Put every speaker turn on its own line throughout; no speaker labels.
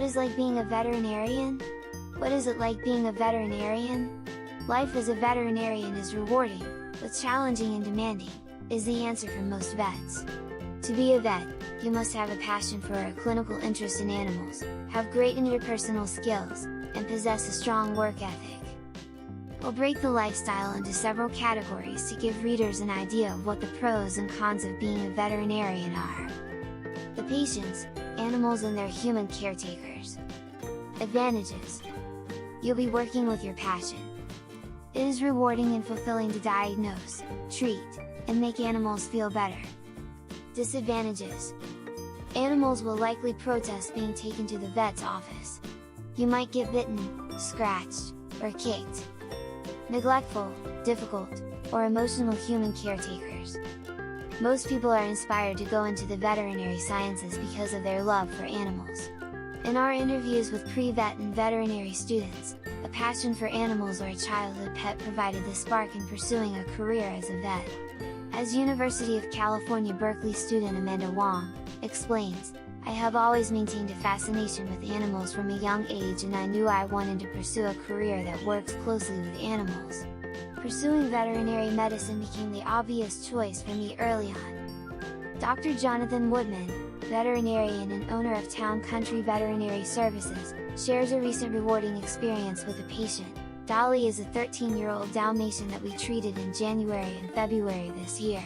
is like being a veterinarian? What is it like being a veterinarian? Life as a veterinarian is rewarding, but challenging and demanding, is the answer for most vets. To be a vet, you must have a passion for or a clinical interest in animals, have great interpersonal skills, and possess a strong work ethic. We'll break the lifestyle into several categories to give readers an idea of what the pros and cons of being a veterinarian are. The patients, animals and their human caretakers. Advantages: you'll be working with your passion. It is rewarding and fulfilling to diagnose, treat, and make animals feel better. Disadvantages: animals will likely protest being taken to the vet's office. You might get bitten, scratched, or kicked. Neglectful, difficult, or emotional human caretakers. Most people are inspired to go into the veterinary sciences because of their love for animals. In our interviews with pre-vet and veterinary students, a passion for animals or a childhood pet provided the spark in pursuing a career as a vet. As University of California Berkeley student Amanda Wong explains, "I have always maintained a fascination with animals from a young age, and I knew I wanted to pursue a career that works closely with animals. Pursuing veterinary medicine became the obvious choice for me early on." Dr. Jonathan Woodman, veterinarian and owner of Town Country Veterinary Services, shares a recent rewarding experience with a patient. Dolly is a 13-year-old Dalmatian that we treated in January and February this year.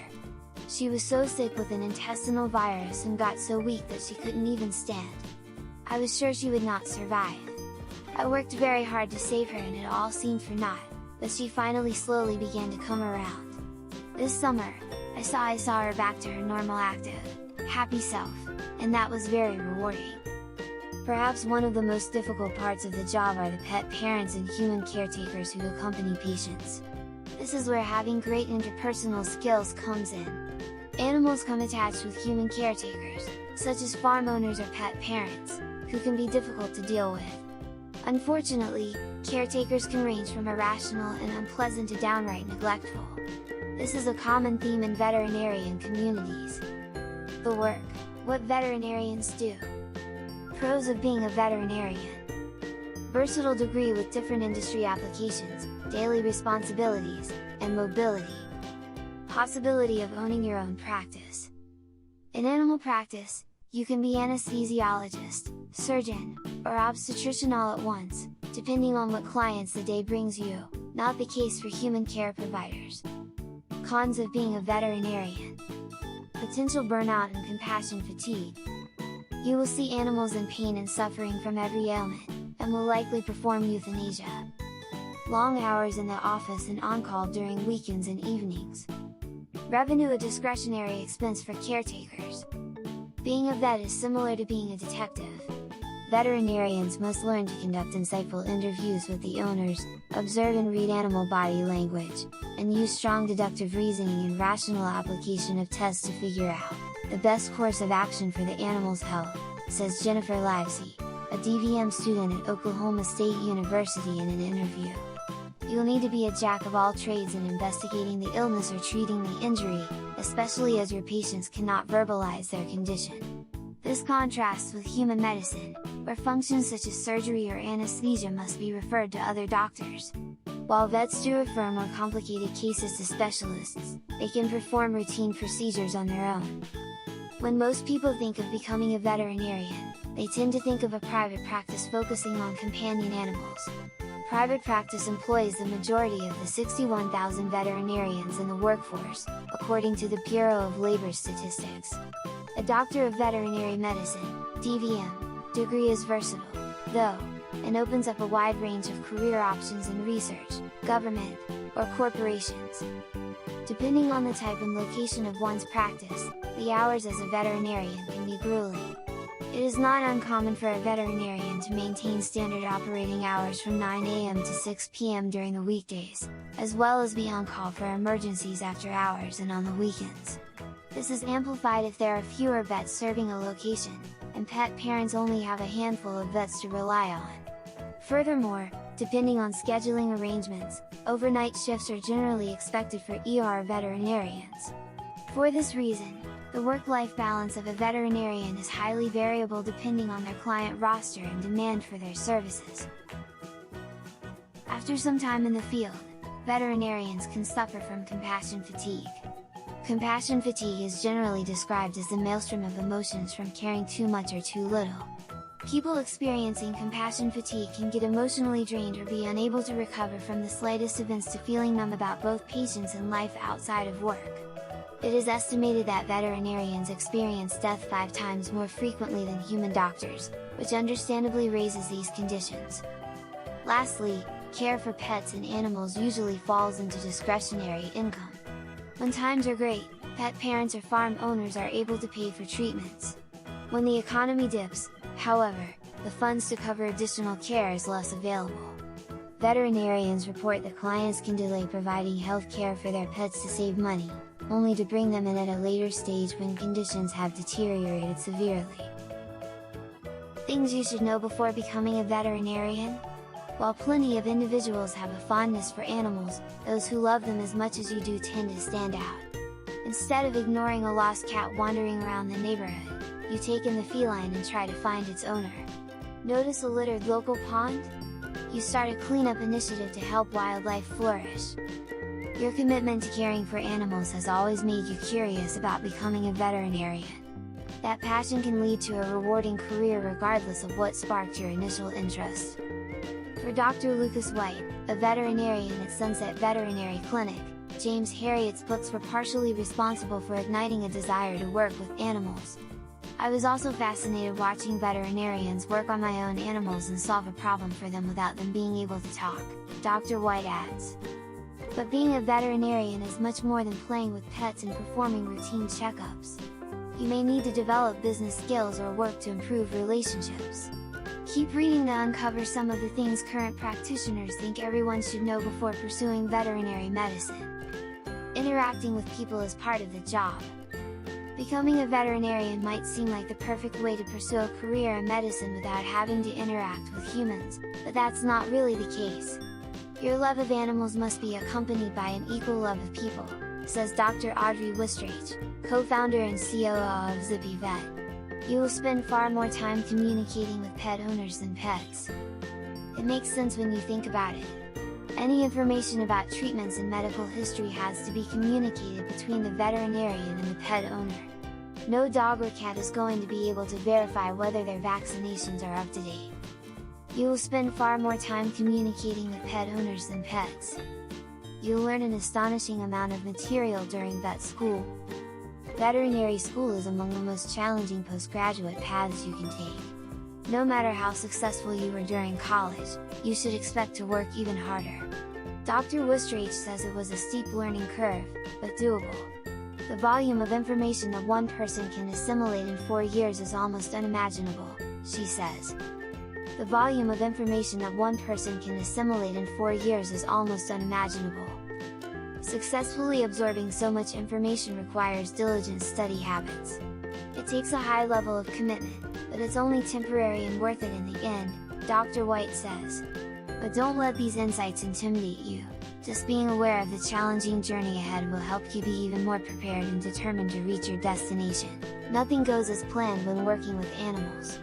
She was so sick with an intestinal virus and got so weak that she couldn't even stand. I was sure she would not survive. I worked very hard to save her and it all seemed for naught, but she finally slowly began to come around. This summer, I saw her back to her normal active, happy self, and that was very rewarding. Perhaps one of the most difficult parts of the job are the pet parents and human caretakers who accompany patients. This is where having great interpersonal skills comes in. Animals come attached with human caretakers, such as farm owners or pet parents, who can be difficult to deal with. Unfortunately, caretakers can range from irrational and unpleasant to downright neglectful. This is a common theme in veterinarian communities. The work: what veterinarians do. Pros of being a veterinarian. Versatile degree with different industry applications, daily responsibilities, and mobility. Possibility of owning your own practice. In animal practice, you can be anesthesiologist, surgeon, or obstetrician all at once, depending on what clients the day brings you, not the case for human care providers. Cons of being a veterinarian. Potential burnout and compassion fatigue. You will see animals in pain and suffering from every ailment, and will likely perform euthanasia. Long hours in the office and on-call during weekends and evenings. Revenue a discretionary expense for caretakers. Being a vet is similar to being a detective. Veterinarians must learn to conduct insightful interviews with the owners, observe and read animal body language, and use strong deductive reasoning and rational application of tests to figure out the best course of action for the animal's health, says Jennifer Livesey, a DVM student at Oklahoma State University in an interview. You'll need to be a jack of all trades in investigating the illness or treating the injury, especially as your patients cannot verbalize their condition. This contrasts with human medicine, where functions such as surgery or anesthesia must be referred to other doctors. While vets do refer more complicated cases to specialists, they can perform routine procedures on their own. When most people think of becoming a veterinarian, they tend to think of a private practice focusing on companion animals. Private practice employs the majority of the 61,000 veterinarians in the workforce, according to the Bureau of Labor Statistics. A Doctor of Veterinary Medicine, DVM, degree is versatile, though, and opens up a wide range of career options in research, government, or corporations. Depending on the type and location of one's practice, the hours as a veterinarian can be grueling. It is not uncommon for a veterinarian to maintain standard operating hours from 9 a.m. to 6 p.m. during the weekdays, as well as be on call for emergencies after hours and on the weekends. This is amplified if there are fewer vets serving a location, and pet parents only have a handful of vets to rely on. Furthermore, depending on scheduling arrangements, overnight shifts are generally expected for ER veterinarians. For this reason, The work-life balance of a veterinarian is highly variable depending on their client roster and demand for their services. After some time in the field, veterinarians can suffer from compassion fatigue. Compassion fatigue is generally described as the maelstrom of emotions from caring too much or too little. People experiencing compassion fatigue can get emotionally drained or be unable to recover from the slightest events to feeling numb about both patients and life outside of work. It is estimated that veterinarians experience death 5 times more frequently than human doctors, which understandably raises these conditions. Lastly, care for pets and animals usually falls into discretionary income. When times are great, pet parents or farm owners are able to pay for treatments. When the economy dips, however, the funds to cover additional care is less available. Veterinarians report that clients can delay providing health care for their pets to save money, only to bring them in at a later stage when conditions have deteriorated severely. Things you should know before becoming a veterinarian? While plenty of individuals have a fondness for animals, those who love them as much as you do tend to stand out. Instead of ignoring a lost cat wandering around the neighborhood, you take in the feline and try to find its owner. Notice a littered local pond? You start a cleanup initiative to help wildlife flourish. Your commitment to caring for animals has always made you curious about becoming a veterinarian. That passion can lead to a rewarding career regardless of what sparked your initial interest. For Dr. Lucas White, a veterinarian at Sunset Veterinary Clinic, James Herriot's books were partially responsible for igniting a desire to work with animals. I was also fascinated watching veterinarians work on my own animals and solve a problem for them without them being able to talk, Dr. White adds. But being a veterinarian is much more than playing with pets and performing routine checkups. You may need to develop business skills or work to improve relationships. Keep reading to uncover some of the things current practitioners think everyone should know before pursuing veterinary medicine. Interacting with people is part of the job. Becoming a veterinarian might seem like the perfect way to pursue a career in medicine without having to interact with humans, but that's not really the case. Your love of animals must be accompanied by an equal love of people, says Dr. Audrey Wistrach, co-founder and COO of Zippy Vet. You will spend far more time communicating with pet owners than pets. It makes sense when you think about it. Any information about treatments and medical history has to be communicated between the veterinarian and the pet owner. No dog or cat is going to be able to verify whether their vaccinations are up to date. You will spend far more time communicating with pet owners than pets. You'll learn an astonishing amount of material during vet school. Veterinary school is among the most challenging postgraduate paths you can take. No matter how successful you were during college, you should expect to work even harder. Dr. Wistrach says it was a steep learning curve, but doable. The volume of information that one person can assimilate in 4 years is almost unimaginable, she says. The volume of information that one person can assimilate in 4 years is almost unimaginable. Successfully absorbing so much information requires diligent study habits. It takes a high level of commitment, but it's only temporary and worth it in the end, Dr. White says. But don't let these insights intimidate you. Just being aware of the challenging journey ahead will help you be even more prepared and determined to reach your destination. Nothing goes as planned when working with animals.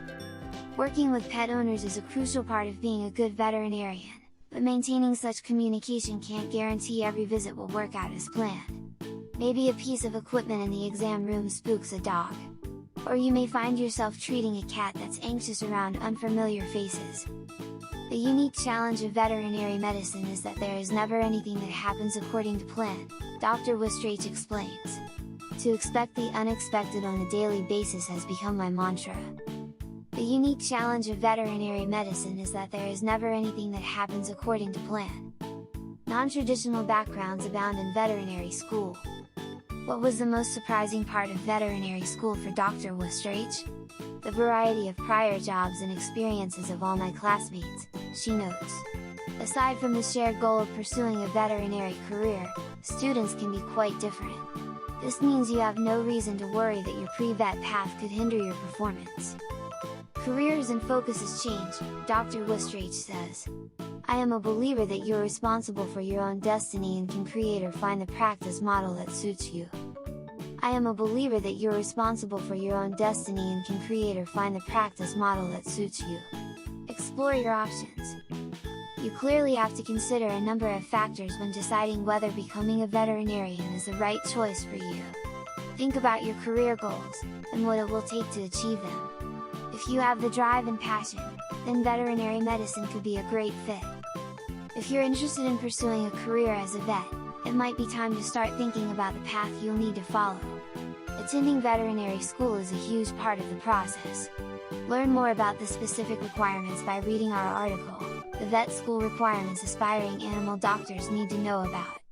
Working with pet owners is a crucial part of being a good veterinarian, but maintaining such communication can't guarantee every visit will work out as planned. Maybe a piece of equipment in the exam room spooks a dog. Or you may find yourself treating a cat that's anxious around unfamiliar faces. The unique challenge of veterinary medicine is that there is never anything that happens according to plan, Dr. Wistrach explains. To expect the unexpected on a daily basis has become my mantra. The unique challenge of veterinary medicine is that there is never anything that happens according to plan. Non-traditional backgrounds abound in veterinary school. What was the most surprising part of veterinary school for Dr. Wistrach? The variety of prior jobs and experiences of all my classmates, she notes. Aside from the shared goal of pursuing a veterinary career, students can be quite different. This means you have no reason to worry that your pre-vet path could hinder your performance. Careers and focuses change, Dr. Wistrach says. I am a believer that you're responsible for your own destiny and can create or find the practice model that suits you. I am a believer that you're responsible for your own destiny and can create or find the practice model that suits you. Explore your options. You clearly have to consider a number of factors when deciding whether becoming a veterinarian is the right choice for you. Think about your career goals, and what it will take to achieve them. If you have the drive and passion, then veterinary medicine could be a great fit. If you're interested in pursuing a career as a vet, it might be time to start thinking about the path you'll need to follow. Attending veterinary school is a huge part of the process. Learn more about the specific requirements by reading our article, "The Vet School Requirements Aspiring Animal Doctors Need to Know About."